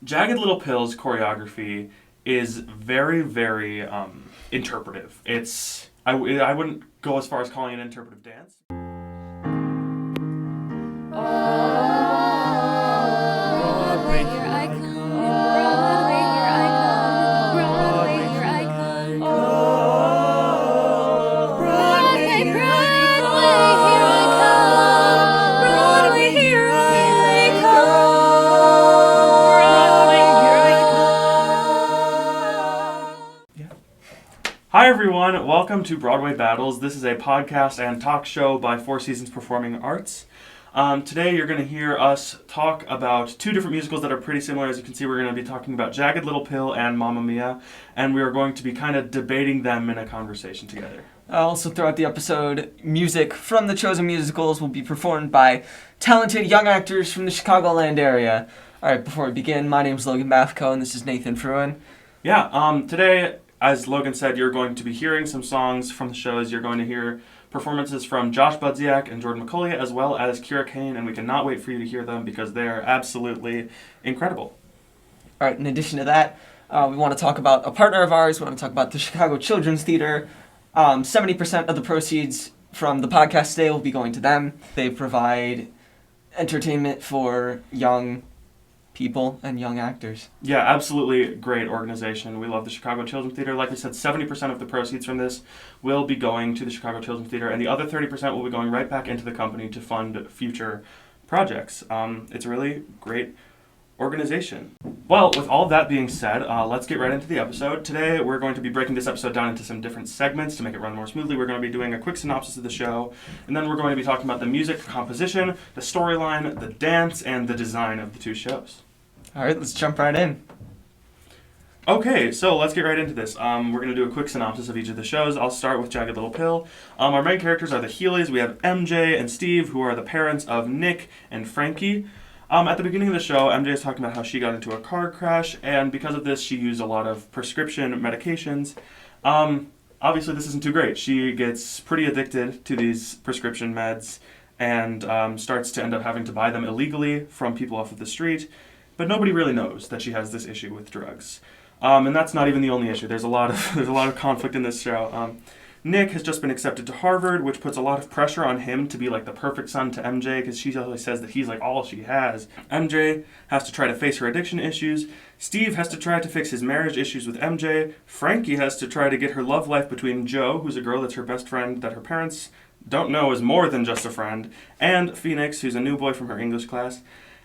Jagged Little Pill's choreography is very, very interpretive. I wouldn't go as far as calling it an interpretive dance. Broadway, here I come. Broadway, here I come. Broadway, here I come. Broadway, here I come. Broadway, here I come. Broadway, here I come. Hi everyone, welcome to Broadway Battles. This is a podcast and talk show by Four Seasons Performing Arts. Today you're going to hear us talk about two different musicals that are pretty similar. As you can see, we're going to be talking about Jagged Little Pill and Mamma Mia, and we are going to be kind of debating them in a conversation together. Also, throughout the episode, music from the chosen musicals will be performed by talented young actors from the Chicagoland area. Alright, before we begin, my name is Logan Baffico, and this is Nathan Frewen. Today, as Logan said, you're going to be hearing some songs from the shows. You're going to hear performances from Josh Budziak and Jordan Mccully, as well as Kyra Cain, and we cannot wait for you to hear them because they are absolutely incredible. Alright, in addition to that, we want to talk about a partner of ours. We want to talk about the Chicago Children's Theater. 70% of the proceeds from the podcast today will be going to them. They provide entertainment for young people and young actors. Yeah, absolutely great organization. We love the Chicago Children's Theater. Like we said, 70% of the proceeds from this will be going to the Chicago Children's Theater, and the other 30% will be going right back into the company to fund future projects. It's a really great organization. Well, with all of that being said, let's get right into the episode. Today, we're going to be breaking this episode down into some different segments to make it run more smoothly. We're going to be doing a quick synopsis of the show, and then we're going to be talking about the music, composition, the storyline, the dance, and the design of the two shows. Alright, let's jump right in. Okay, so let's get right into this. We're going to do a quick synopsis of each of the shows. I'll start with Jagged Little Pill. Our main characters are the Healy's. We have MJ and Steve, who are the parents of Nick and Frankie. At the beginning of the show, MJ is talking about how she got into a car crash, and because of this, she used a lot of prescription medications. Obviously, this isn't too great. She gets pretty addicted to these prescription meds and starts to end up having to buy them illegally from people off of the street. But nobody really knows that she has this issue with drugs. And that's not even the only issue. There's a lot of conflict in this show. Nick has just been accepted to Harvard, which puts a lot of pressure on him to be like the perfect son to MJ, because she always says that he's like all she has. MJ has to try to face her addiction issues. Steve has to try to fix his marriage issues with MJ. Frankie has to try to get her love life between Joe, who's a girl that's her best friend that her parents don't know is more than just a friend, and Phoenix, who's a new boy from her English class.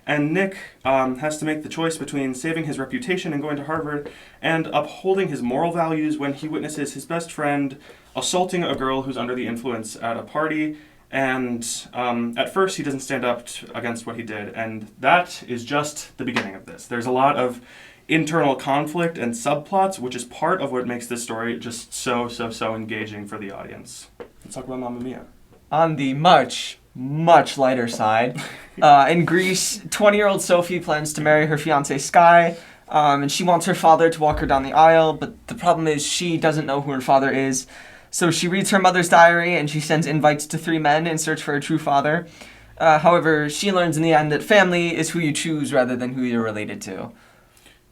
And Nick has to make the choice between saving his reputation and going to Harvard and upholding his moral values when he witnesses his best friend assaulting a girl who's under the influence at a party. And at first, he doesn't stand up against what he did. And that is just the beginning of this. There's a lot of internal conflict and subplots, which is part of what makes this story just so engaging for the audience. Let's talk about Mamma Mia. On the much lighter side, in Greece, 20-year-old Sophie plans to marry her fiancé Sky, and she wants her father to walk her down the aisle, but the problem is she doesn't know who her father is. So she reads her mother's diary, and she sends invites to 3 men in search for a true father. However, she learns in the end that family is who you choose rather than who you're related to.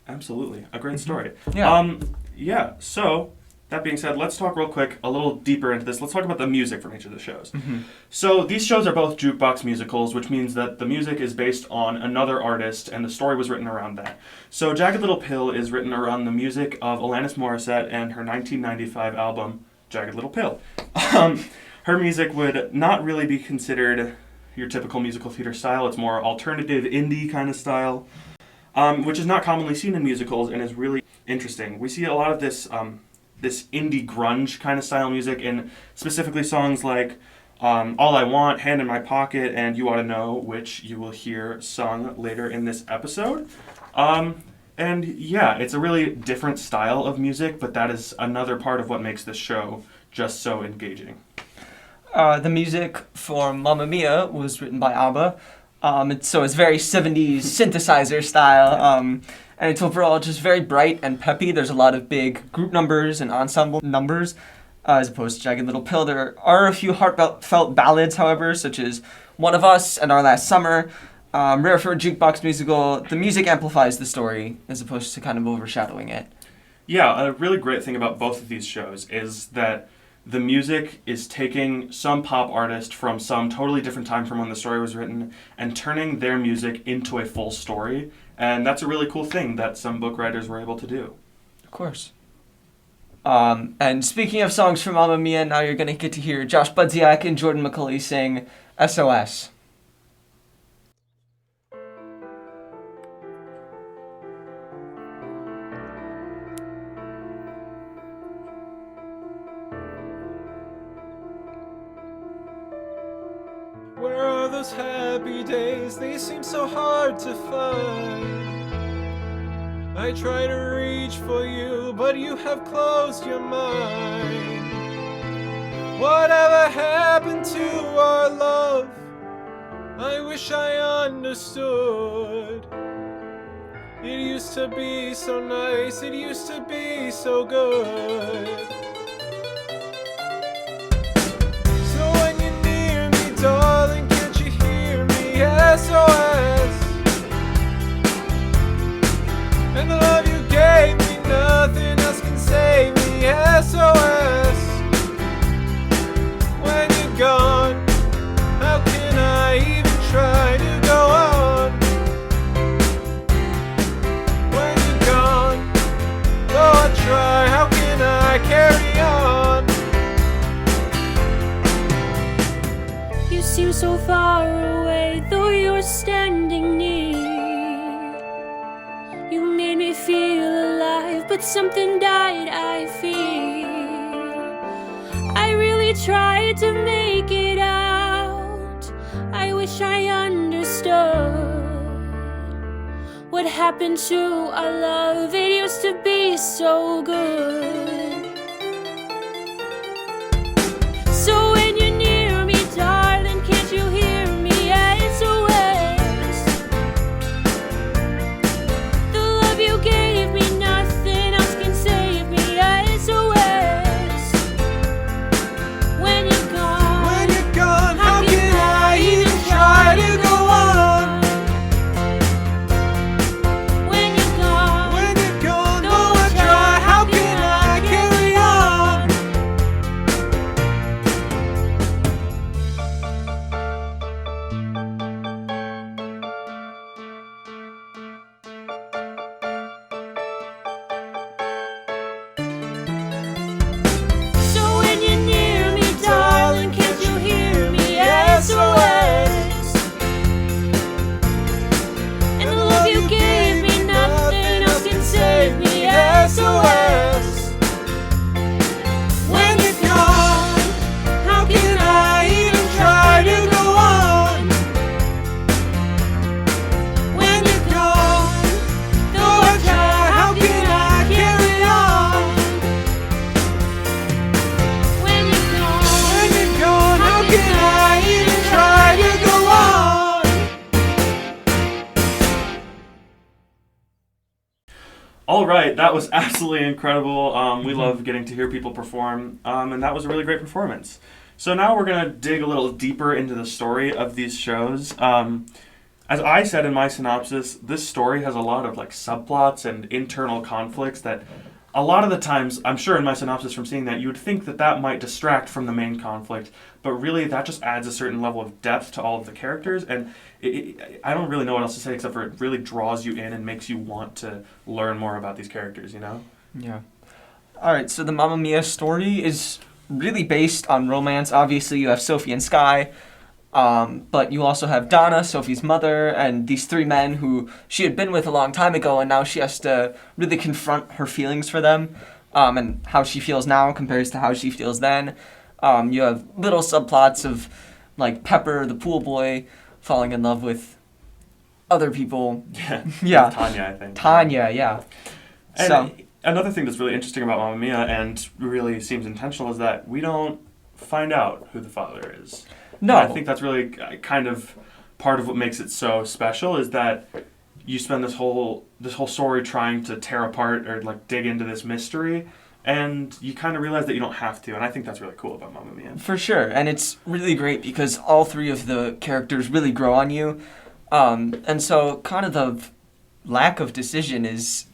Absolutely. A great story. Yeah. So that being said, let's talk real quick a little deeper into this. Let's talk about the music from each of the shows. Mm-hmm. So these shows are both jukebox musicals, which means that the music is based on another artist and the story was written around that. So Jagged Little Pill is written around the music of Alanis Morissette and her 1995 album, Jagged Little Pill. Her music would not really be considered your typical musical theater style. It's more alternative indie kind of style, which is not commonly seen in musicals and is really interesting. We see a lot of this indie grunge kind of style music in specifically songs like All I Want, Hand in My Pocket, and You Ought to Know, which you will hear sung later in this episode. And yeah, it's a really different style of music, but that is another part of what makes this show just so engaging. The music for Mamma Mia was written by ABBA, so it's very 70s synthesizer style, and it's overall just very bright and peppy. There's a lot of big group numbers and ensemble numbers, as opposed to Jagged Little Pill. There are a few heartfelt ballads, however, such as One of Us and Our Last Summer. Rare for a jukebox musical, the music amplifies the story as opposed to kind of overshadowing it. Yeah, a really great thing about both of these shows is that the music is taking some pop artist from some totally different time from when the story was written and turning their music into a full story. And that's a really cool thing that some book writers were able to do. Of course. And speaking of songs from Mamma Mia, now you're going to get to hear Josh Budziak and Jordan Mccully sing SOS. Where are those happy days? They seem so hard to find. I try to reach for you, but you have closed your mind. Whatever happened to our love? I wish I understood. It used to be so nice, it used to be so good. So when you're near me, darling, can't you hear me? SOS. And the love you gave me, nothing else can save me. SOS. When you're gone, how can I even try to go on? When you're gone, though I try, how can I carry on? You seem so far away, though you're standing near. You made me feel alive, but something died, I fear. I really tried to make it out. I wish I understood what happened to our love. It used to be so good. So when you're near me, darling, can't you hear me? SOS. The love you gave me, nothing else can save me. SOS. When you're gone, How can I even try to go on? when you're gone, When you're gone, though I try, how can I carry on? so when you're near me, darling, can't you hear me? SOS. And the love you gave me, nothing else can save me. SOS. When you're gone, how can I even try to go on? When you're gone, though I try, how can I carry on? When you're gone, When you're gone, how can I even try to go on? All right, that was absolutely incredible. We love getting to hear people perform, and that was a really great performance. So now we're going to dig a little deeper into the story of these shows. As I said in my synopsis, this story has a lot of like subplots and internal conflicts that a lot of the times, I'm sure in my synopsis from seeing that, you would think that that might distract from the main conflict, but really that just adds a certain level of depth to all of the characters, and I don't really know what else to say except for it really draws you in and makes you want to learn more about these characters, you know? Yeah. All right, so the Mamma Mia story is really based on romance. Obviously, you have Sophie and Sky, but you also have Donna, Sophie's mother, and these three men who she had been with a long time ago, and now she has to really confront her feelings for them, and how she feels now compares to how she feels then. You have little subplots of, like, Pepper, the pool boy, falling in love with other people. Yeah. Yeah. Tanya, I think. Tanya, yeah. And So, another thing that's really interesting about Mamma Mia and really seems intentional is that we don't find out who the father is. no. And I think that's really kind of part of what makes it so special is that you spend this whole story trying to tear apart or like dig into this mystery, and you kind of realize that you don't have to, and I think that's really cool about Mamma Mia. For sure, and it's really great because all three of the characters really grow on you. And so kind of the lack of decision is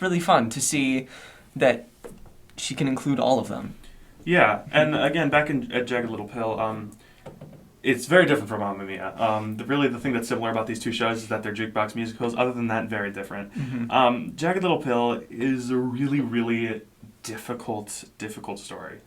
really fun to see that she can include all of them. Yeah, and again, back at Jagged Little Pill, it's very different from Mamma Mia. Really, the thing that's similar about these two shows is that they're jukebox musicals. Other than that, very different. Jagged Little Pill is a really, really difficult story.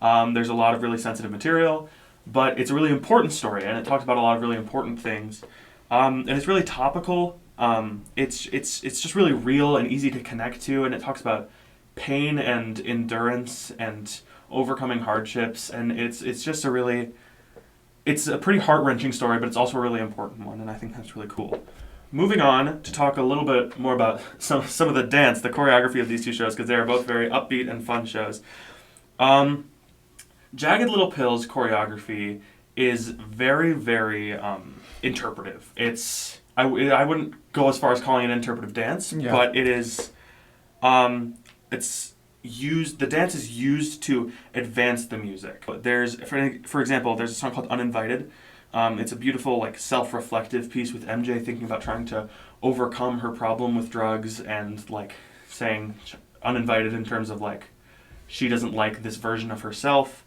There's a lot of really sensitive material, but it's a really important story, and it talks about a lot of really important things. And it's really topical. It's just really real and easy to connect to, and it talks about pain and endurance and overcoming hardships, and it's a pretty heart-wrenching story, but it's also a really important one, and I think that's really cool. Moving on to talk a little bit more about some of the dance, the choreography of these two shows, because they are both very upbeat and fun shows. Jagged Little Pill's choreography is very, very interpretive. I wouldn't go as far as calling it an interpretive dance, but it is. The dance is used to advance the music. There's, for example, there's a song called Uninvited. It's a beautiful, like, self-reflective piece with MJ thinking about trying to overcome her problem with drugs and, like, saying uninvited in terms of, like, she doesn't like this version of herself.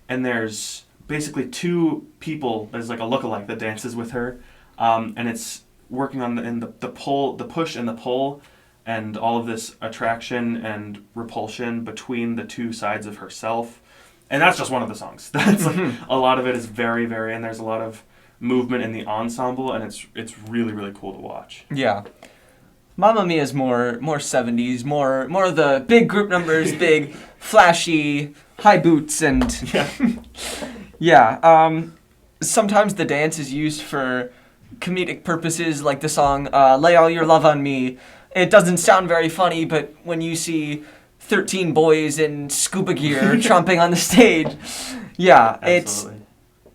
And there's basically two people, there's like a lookalike that dances with her, and it's working on the push and the pull, and all of this attraction and repulsion between the two sides of herself. And that's just one of the songs. That's a lot of it is very, very, and there's a lot of movement in the ensemble, and it's really, really cool to watch. Yeah. Mamma Mia is more 70s, more of the big group numbers, big, flashy, high boots, and sometimes the dance is used for comedic purposes, like the song Lay All Your Love on Me. It doesn't sound very funny, but when you see 13 boys in scuba gear tromping on the stage,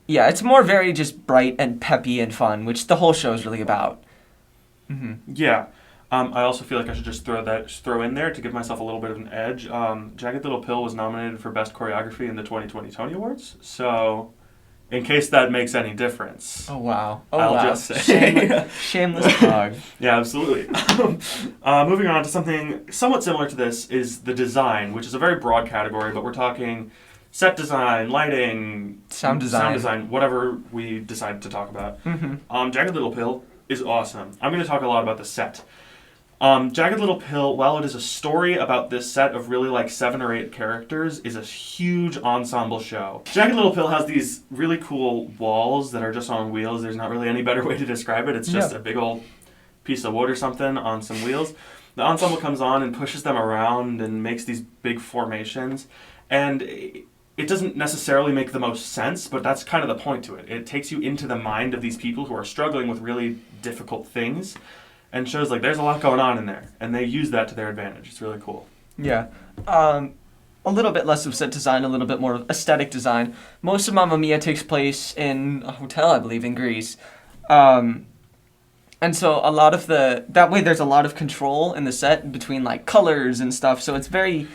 it's more very just bright and peppy and fun, which the whole show is really about. Yeah. I also feel like I should just throw in there to give myself a little bit of an edge. Jagged Little Pill was nominated for Best Choreography in the 2020 Tony Awards, so in case that makes any difference. Oh, wow. Just say. Shameless plug. Yeah, absolutely. Moving on to something somewhat similar to this is the design, which is a very broad category, but we're talking set design, lighting, sound design, whatever we decide to talk about. Jagged Little Pill is awesome. I'm going to talk a lot about the set. Jagged Little Pill, while it is a story about this set of really like 7 or 8 characters, is a huge ensemble show. Jagged Little Pill has these really cool walls that are just on wheels. There's not really any better way to describe it. It's just a big old piece of wood or something on some wheels. The ensemble comes on and pushes them around and makes these big formations. And it doesn't necessarily make the most sense, but that's kind of the point to it. It takes you into the mind of these people who are struggling with really difficult things, and shows like there's a lot going on in there, and they use that to their advantage. It's really cool. Yeah. A little bit less of set design, a little bit more of aesthetic design. Most of Mamma Mia takes place in a hotel, I believe, in Greece. And so a lot of that way there's a lot of control in the set between like colors and stuff, so it's very,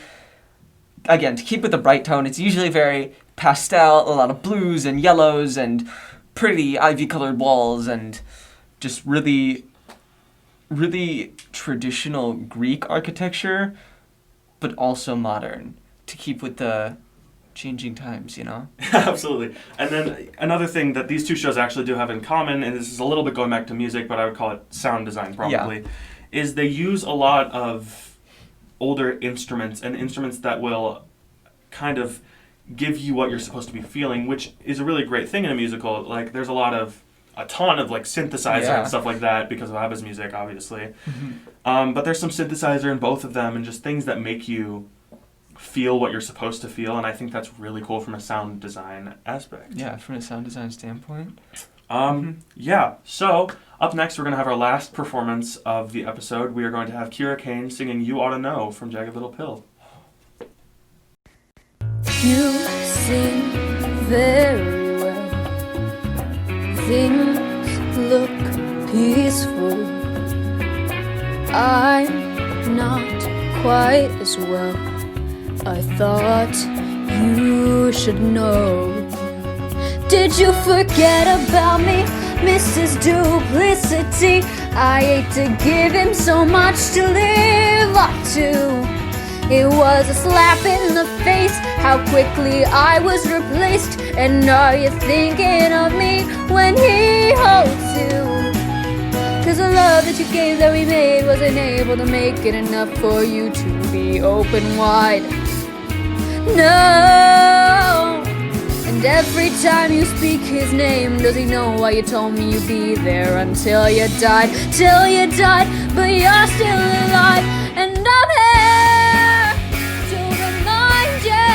again, to keep with the bright tone, it's usually very pastel, a lot of blues and yellows and pretty ivy-colored walls and just really, really traditional Greek architecture, but also modern, to keep with the changing times, you know? Absolutely. And then another thing that these two shows actually do have in common, and this is a little bit going back to music, but I would call it sound design probably, is they use a lot of older instruments and instruments that will kind of give you what you're supposed to be feeling, which is a really great thing in a musical. Like, there's a ton of like synthesizer and stuff like that because of ABBA's music, obviously. But there's some synthesizer in both of them and just things that make you feel what you're supposed to feel, and I think that's really cool from a sound design aspect. Yeah, from a sound design standpoint. Yeah, so up next we're going to have our last performance of the episode. We are going to have Kyra Cain singing You Oughta Know from Jagged Little Pill. You sing very well. Things look peaceful. I'm not quite as well. I thought you should know. Did you forget about me? Mrs. Duplicity. I hate to give him so much to live up to. It was a slap in the face, how quickly I was replaced. And are you thinking of me when he holds you? 'Cause the love that you gave that we made wasn't able to make it enough for you to be open wide. No. And every time you speak his name, does he know why you told me you'd be there until you died? Till you died, but you're still alive. And I'm here to remind you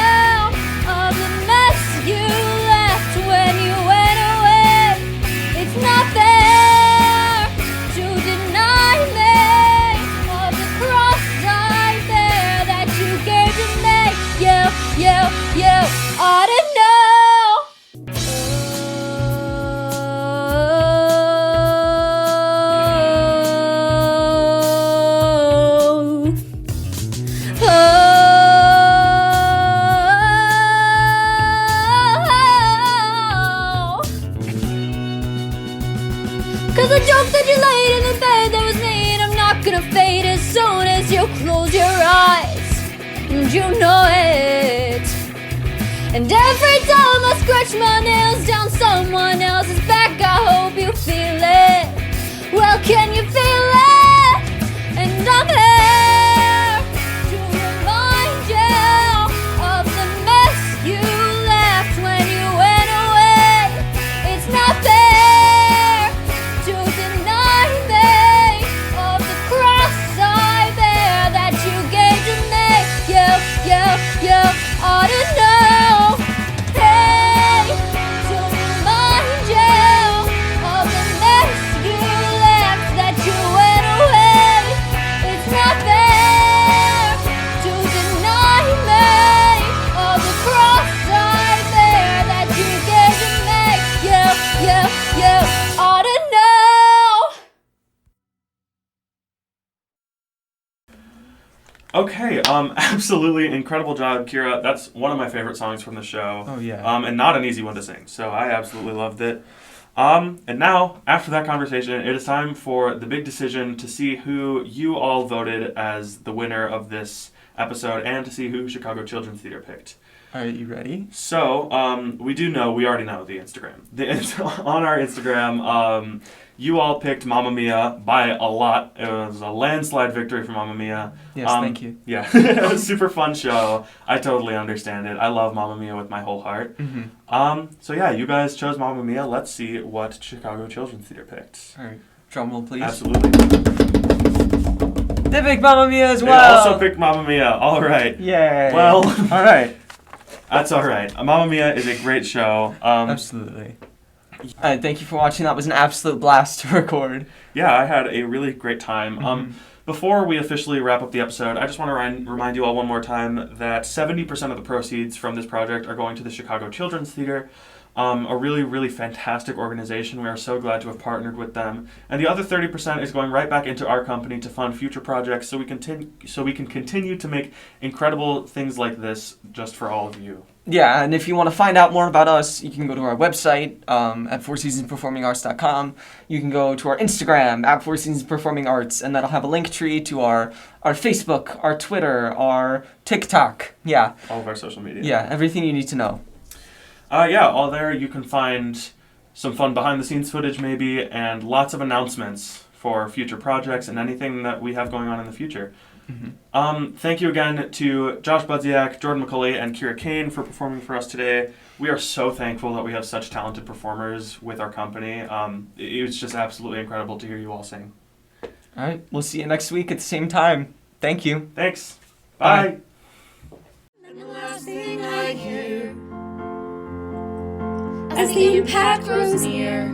of the mess you left when you went away. It's not fair to deny me of the cross-eye there that you gave to me. You ought to know. Cause the joke that you laid in the bed that was made, I'm not gonna fade as soon as you close your eyes. And you know it. And every time I scratch my nails down someone else's back, I hope you feel it. Well, can you feel it? And I'm here to remind you of the mess you left when you went away. It's not fair to deny me of the cross-eye there that you gave to me. You ought to know. Hey, to remind you of the mess you left that you went away. It's not fair to deny me of the cross-eye there that you gave to me. You ought to know. Okay, absolutely incredible job, Kyra. That's one of my favorite songs from the show. Oh, yeah. And not an easy one to sing, so I absolutely loved it. And now, after that conversation, it is time for the big decision to see who you all voted as the winner of this episode and to see who Chicago Children's Theater picked. Are you ready? So, we already know the Instagram. On our Instagram, you all picked Mamma Mia by a lot. It was a landslide victory for Mamma Mia. Yes, thank you. Yeah, it was a super fun show. I totally understand it. I love Mamma Mia with my whole heart. Mm-hmm. So yeah, you guys chose Mamma Mia. Let's see what Chicago Children's Theater picked. All right, drum roll, please. Absolutely. They picked Mamma Mia as They well. also picked Mamma Mia. All right. Yay. Well, all right. That's all right. Mamma Mia is a great show. Absolutely. Thank you for watching. That was an absolute blast to record. Yeah, I had a really great time. Before we officially wrap up the episode, I just want to remind you all one more time that 70% of the proceeds from this project are going to the Chicago Children's Theater, a really, really fantastic organization. We are so glad to have partnered with them. And the other 30% is going right back into our company to fund future projects so we can continue to make incredible things like this just for all of you. Yeah, and if you want to find out more about us, you can go to our website at fourseasonsperformingarts.com. You can go to our Instagram at fourseasonsperformingarts, and that'll have a link tree to our Facebook, our Twitter, our TikTok. Yeah. All of our social media. Yeah, everything you need to know. All there you can find some fun behind-the-scenes footage maybe, and lots of announcements for future projects and anything that we have going on in the future. Mm-hmm. Thank you again to Josh Budziak, Jordan Mccully, and Kyra Cain for performing for us today. We are so thankful that we have such talented performers with our company. It was just absolutely incredible to hear you all sing. All right, we'll see you next week at the same time. Thank you. Thanks. Bye. And the last thing I hear as the impact grows near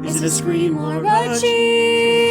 is a scream or a cheer.